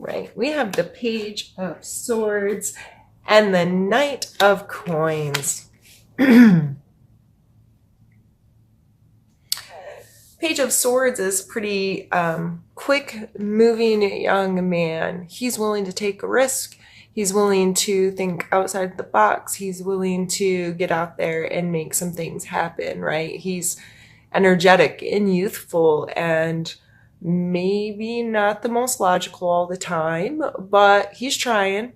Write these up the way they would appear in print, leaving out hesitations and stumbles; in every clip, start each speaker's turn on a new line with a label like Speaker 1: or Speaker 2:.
Speaker 1: right, we have the Page of Swords and the Knight of Coins. Page of Swords is pretty quick moving young man. He's willing to take a risk. He's willing to think outside the box. He's willing to get out there and make some things happen, right? He's energetic and youthful and maybe not the most logical all the time, but he's trying.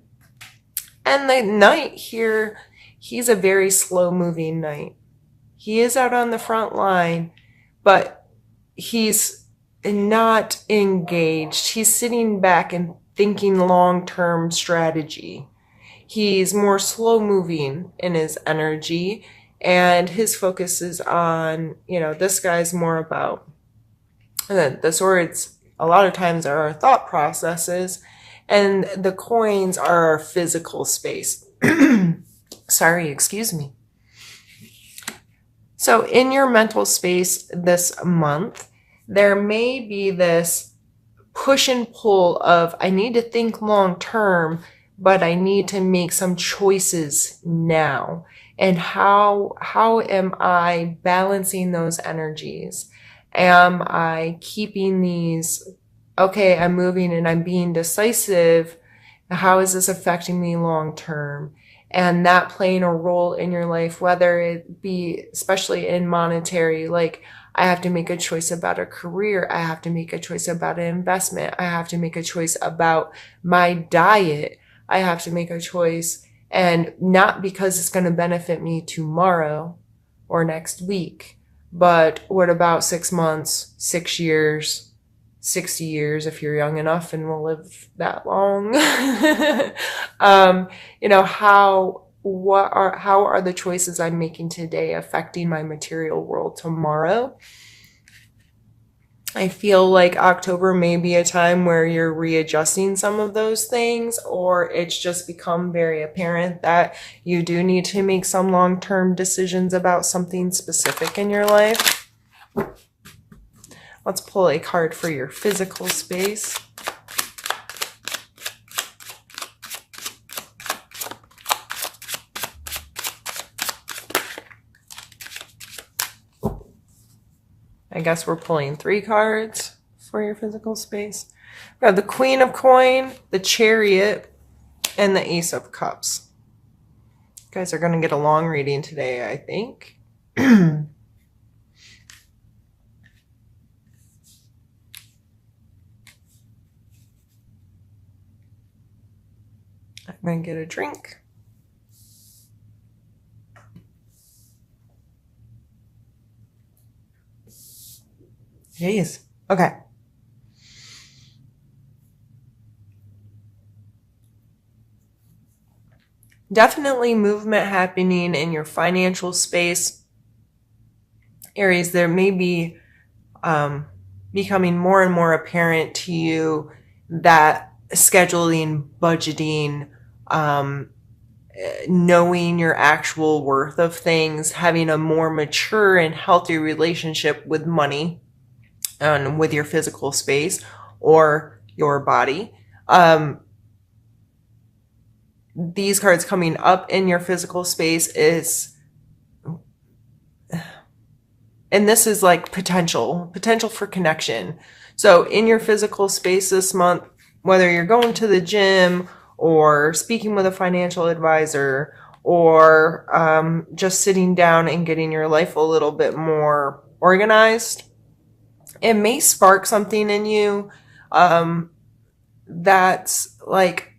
Speaker 1: And the knight here, he's a very slow moving knight. He is out on the front line, but he's not engaged. He's sitting back and thinking long-term strategy. He's more slow moving in his energy, and his focus is on, this guy's more about the swords. A lot of times are our thought processes, and the coins are our physical space. Sorry, excuse me. So in your mental space this month, there may be this push and pull of, I need to think long term, but I need to make some choices now. And how am I balancing those energies? Am I keeping these, okay, I'm moving and I'm being decisive. How is this affecting me long term? And that playing a role in your life, whether it be, especially in monetary, like I have to make a choice about a career. I have to make a choice about an investment. I have to make a choice about my diet. I have to make a choice, and not because it's going to benefit me tomorrow or next week, but what about 6 months, 6 years, 60 years if you're young enough and will live that long? How are the choices I'm making today affecting my material world tomorrow? I feel like October may be a time where you're readjusting some of those things, or it's just become very apparent that you do need to make some long-term decisions about something specific in your life. Let's pull a card for your physical space. I guess we're pulling 3 cards for your physical space. We have the Queen of Coin, the Chariot, and the Ace of Cups. You guys are going to get a long reading today, I think. I'm going to get a drink. Jeez. Okay. Definitely movement happening in your financial space. Aries, there may be becoming more and more apparent to you that scheduling, budgeting, knowing your actual worth of things, having a more mature and healthy relationship with money and with your physical space or your body. These cards coming up in your physical space is, and this is like potential for connection. So in your physical space this month, whether you're going to the gym or speaking with a financial advisor or just sitting down and getting your life a little bit more organized, it may spark something in you that's like,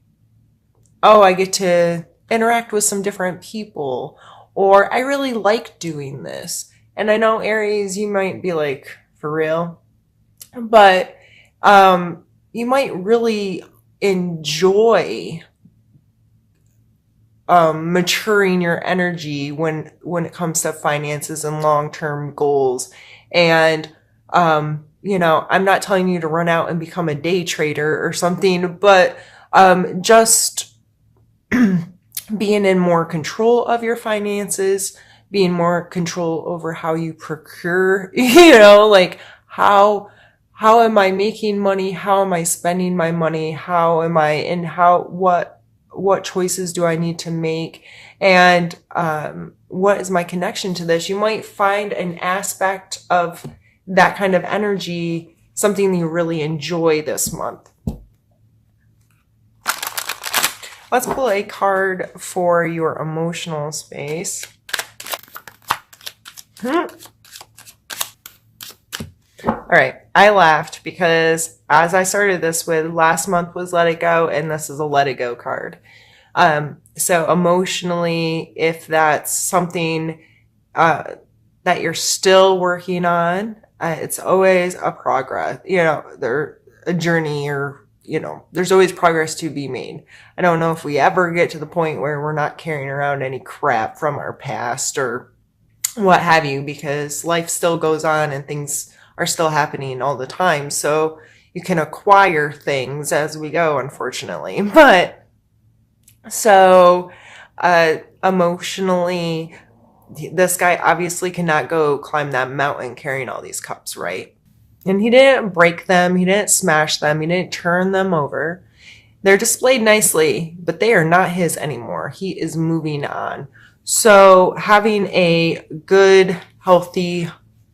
Speaker 1: oh, I get to interact with some different people, or I really like doing this. And I know, Aries, you might be like, for real? But you might really enjoy maturing your energy when it comes to finances and long-term goals. And I'm not telling you to run out and become a day trader or something, but just being in more control of your finances, being more control over how you procure, like how how am I making money? How am I spending my money? How am I, and what choices do I need to make? And what is my connection to this? You might find an aspect of that kind of energy, something you really enjoy this month. Let's pull a card for your emotional space. All right, I laughed because as I started this with, last month was Let It Go, and this is a Let It Go card. So emotionally, if that's something that you're still working on, it's always a progress, a journey, or, there's always progress to be made. I don't know if we ever get to the point where we're not carrying around any crap from our past or what have you, because life still goes on and things are still happening all the time. So you can acquire things as we go, unfortunately. But so emotionally, this guy obviously cannot go climb that mountain carrying all these cups, right? And he didn't break them, he didn't smash them, he didn't turn them over. They're displayed nicely, but they are not his anymore. He is moving on. So having a good, healthy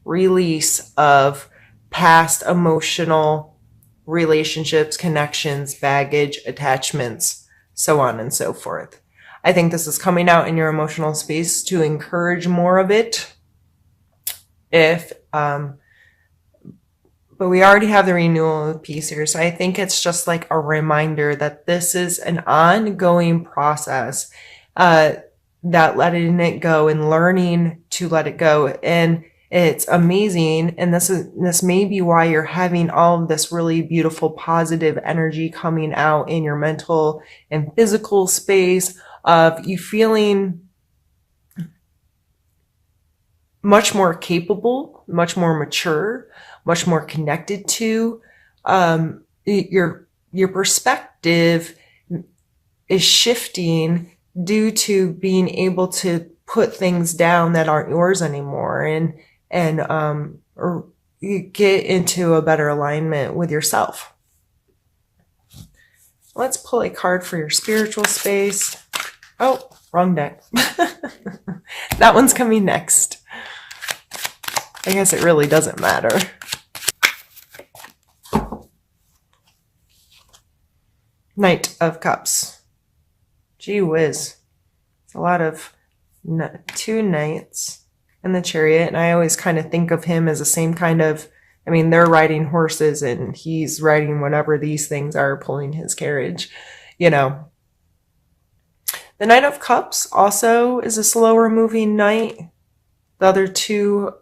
Speaker 1: release of past emotional relationships, connections, baggage, attachments, so on and so forth. I think this is coming out in your emotional space to encourage more of it. But we already have the renewal piece here. So I think it's just like a reminder that this is an ongoing process, that letting it go and learning to let it go. And it's amazing. And this may be why you're having all of this really beautiful, positive energy coming out in your mental and physical space, of you feeling much more capable, much more mature, much more connected to. Your perspective is shifting due to being able to put things down that aren't yours anymore, or you get into a better alignment with yourself. Let's pull a card for your spiritual space. Oh, wrong deck. That one's coming next. I guess it really doesn't matter. Knight of Cups. Gee whiz. It's a lot of two knights in the Chariot, and I always kind of think of him as the same kind of, they're riding horses and he's riding whatever these things are pulling his carriage, The Knight of Cups also is a slower moving knight. The other two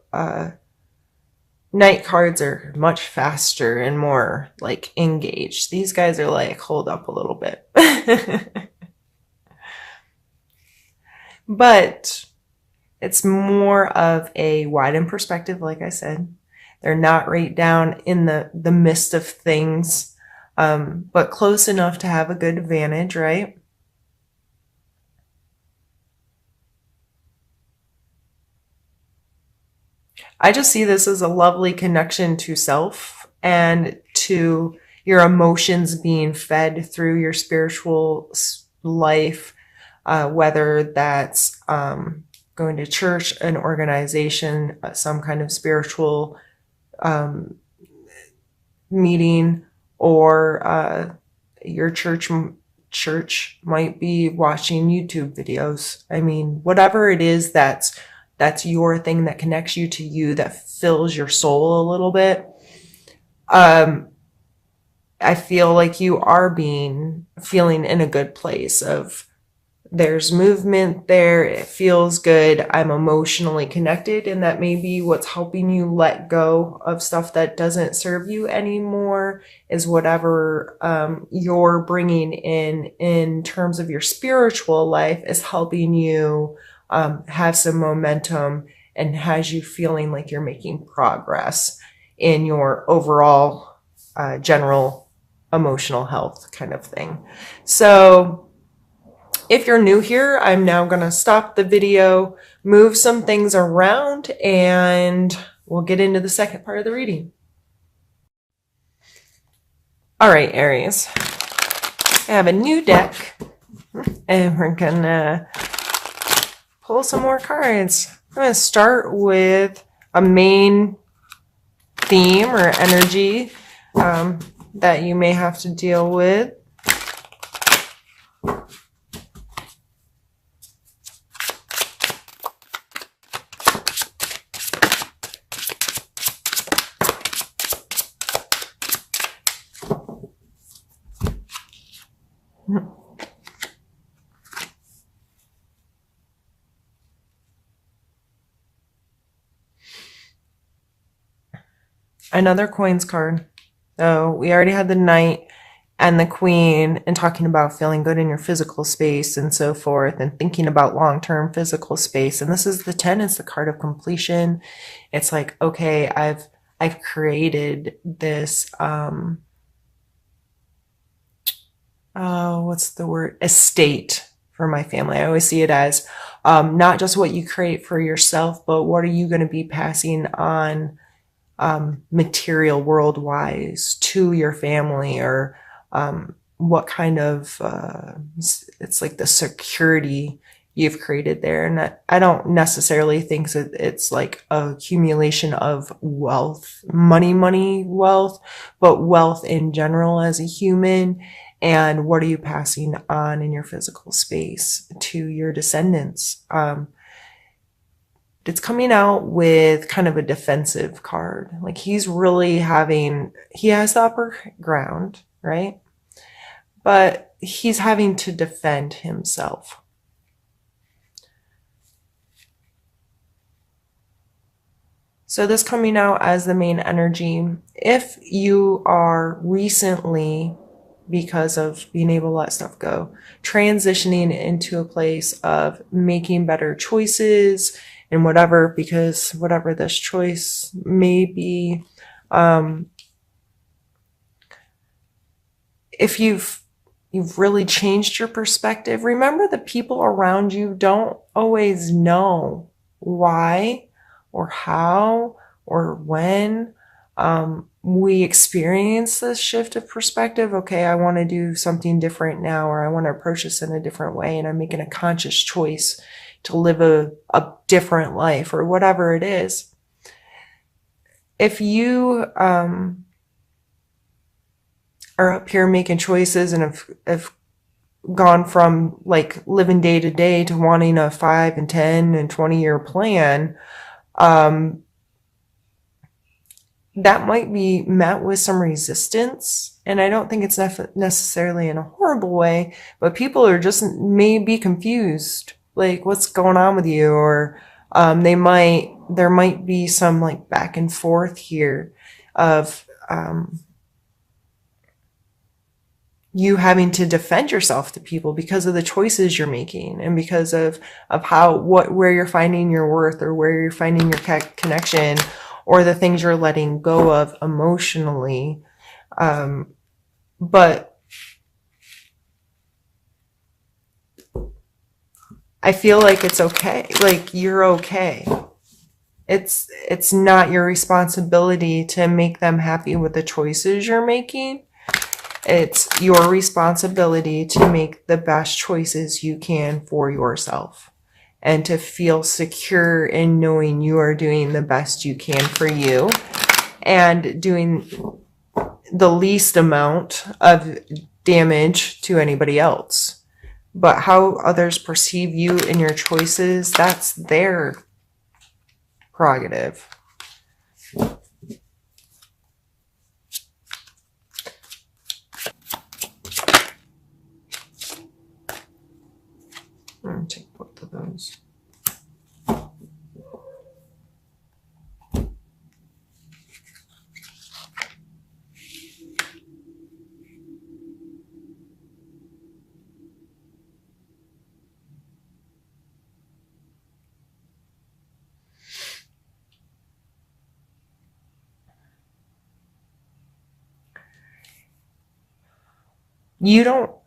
Speaker 1: knight cards are much faster and more like engaged. These guys are like, hold up a little bit. But it's more of a widened perspective, like I said. They're not right down in the midst of things, but close enough to have a good advantage, right? I just see this as a lovely connection to self and to your emotions being fed through your spiritual life, whether that's going to church, an organization, some kind of spiritual meeting, or your church might be watching YouTube videos. Whatever it is that's your thing that connects you to you, that fills your soul a little bit. I feel like you are feeling in a good place of, there's movement there. It feels good. I'm emotionally connected. And that may be what's helping you let go of stuff that doesn't serve you anymore, is whatever you're bringing in terms of your spiritual life is helping you have some momentum and has you feeling like you're making progress in your overall general emotional health kind of thing. So if you're new here, I'm now going to stop the video, move some things around, and we'll get into the second part of the reading. All right, Aries. I have a new deck, and we're gonna pull some more cards. I'm gonna start with a main theme or energy that you may have to deal with. Another coins card. So we already had the Knight and the Queen and talking about feeling good in your physical space and so forth and thinking about long-term physical space. And this is the 10, it's the card of completion. It's like, okay, I've created this what's the word? Estate for my family. I always see it as not just what you create for yourself, but what are you going to be passing on material world wise to your family, or what kind of it's like the security you've created there. And I don't necessarily think that it's like a accumulation of wealth, money wealth, but wealth in general as a human. And what are you passing on in your physical space to your descendants? It's coming out with kind of a defensive card. Like he has the upper ground, right? But he's having to defend himself. So this coming out as the main energy, if you are recently, because of being able to let stuff go, transitioning into a place of making better choices and whatever, because whatever this choice may be, if you've really changed your perspective, remember the people around you don't always know why or how or when we experience this shift of perspective. Okay, I want to do something different now, or I want to approach this in a different way, and I'm making a conscious choice to live a different life, or whatever it is. If you are up here making choices and have gone from like living day to day to wanting a 5 and 10 and 20-year plan, that might be met with some resistance. And I don't think it's necessarily in a horrible way, but people are just maybe confused, like what's going on with you, or there might be some like back and forth here of you having to defend yourself to people because of the choices you're making, and because of where you're finding your worth, or where you're finding your connection, or the things you're letting go of emotionally. But I feel like it's okay. Like you're okay. It's not your responsibility to make them happy with the choices you're making. It's your responsibility to make the best choices you can for yourself, and to feel secure in knowing you are doing the best you can for you and doing the least amount of damage to anybody else. But how others perceive you and your choices, that's their prerogative. I'm going to take both of those.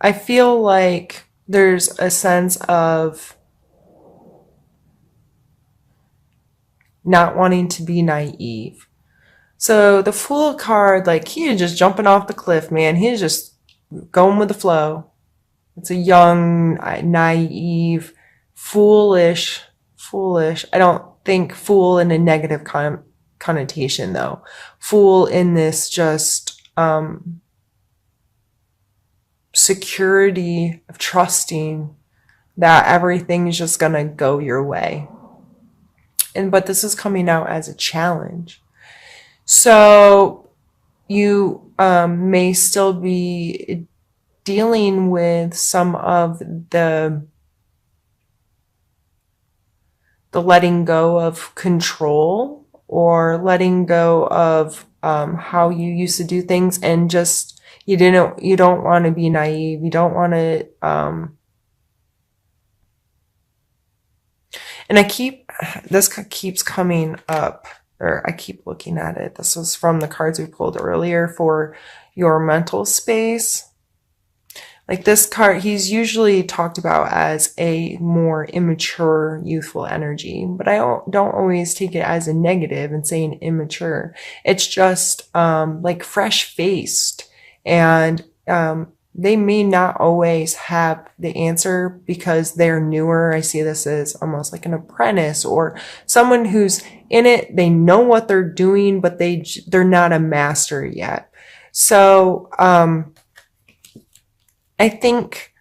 Speaker 1: I feel like there's a sense of not wanting to be naive. So the Fool card, like, he is just jumping off the cliff, man. He's just going with the flow. It's a young, naive, foolish. I don't think fool in a negative connotation, though. Fool in this just security of trusting that everything is just gonna go your way. But this is coming out as a challenge. So you may still be dealing with some of the letting go of control, or letting go of how you used to do things, and just you don't want to be naive. You don't want to and this keeps coming up, or I keep looking at it. This was from the cards we pulled earlier for your mental space. Like, this card, he's usually talked about as a more immature, youthful energy, but I don't always take it as a negative and saying immature. It's just like fresh-faced, and they may not always have the answer because they're newer. I see this as almost like an apprentice, or someone who's in it. They know what they're doing, but they're not a master yet. So I think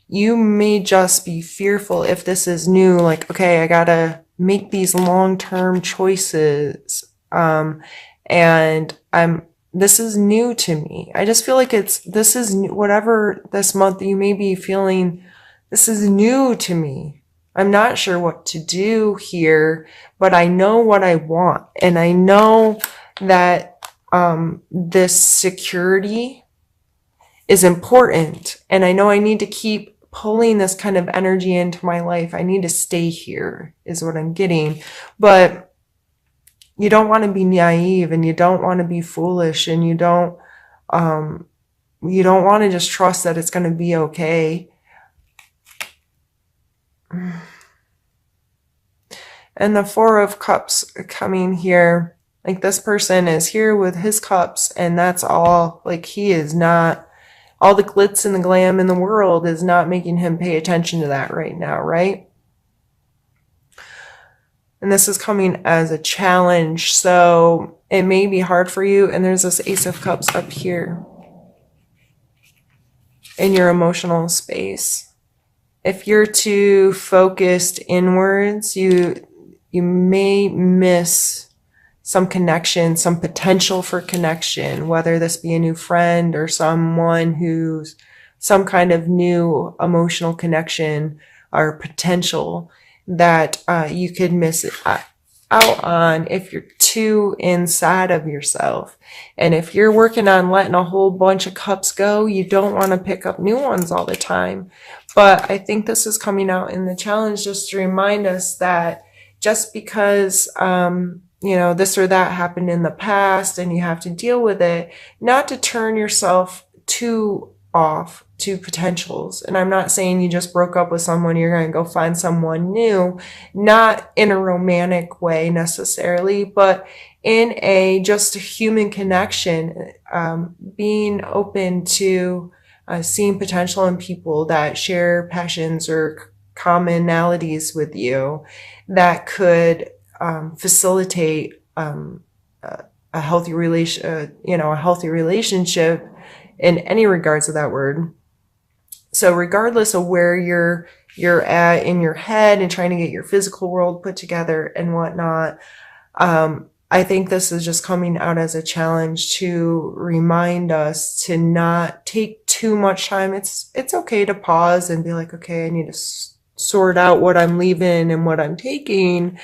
Speaker 1: you may just be fearful if this is new, like, okay, I gotta make these long-term choices. And this is new to me. I just feel like this is new, whatever this month you may be feeling, this is new to me. I'm not sure what to do here, but I know what I want. And I know that this security is important. And I know I need to keep pulling this kind of energy into my life. I need to stay here, is what I'm getting. But you don't want to be naive, and you don't want to be foolish, and you don't want to just trust that it's going to be okay. And the Four of Cups coming here, like, this person is here with his cups, and that's all. Like, he is not, all the glitz and the glam in the world is not making him pay attention to that right now, right? And this is coming as a challenge, so it may be hard for you. And there's this Ace of Cups up here in your emotional space. If you're too focused inwards, you may miss some connection, some potential for connection, whether this be a new friend or someone who's some kind of new emotional connection or potential that you could miss out on if you're too inside of yourself. And if you're working on letting a whole bunch of cups go, you don't want to pick up new ones all the time. But I think this is coming out in the challenge just to remind us that just because this or that happened in the past and you have to deal with it, not to turn yourself too off to potentials. And I'm not saying you just broke up with someone, you're going to go find someone new, not in a romantic way necessarily, but in just a human connection, being open to seeing potential in people that share passions or commonalities with you that could facilitate a healthy relationship in any regards of that word. So regardless of where you're at in your head and trying to get your physical world put together and whatnot, I think this is just coming out as a challenge to remind us to not take too much time. It's okay to pause and be like, okay, I need to sort out what I'm leaving and what I'm taking,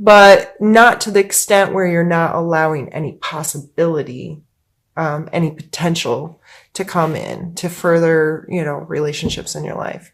Speaker 1: but not to the extent where you're not allowing any possibility, any potential to come in to further, relationships in your life.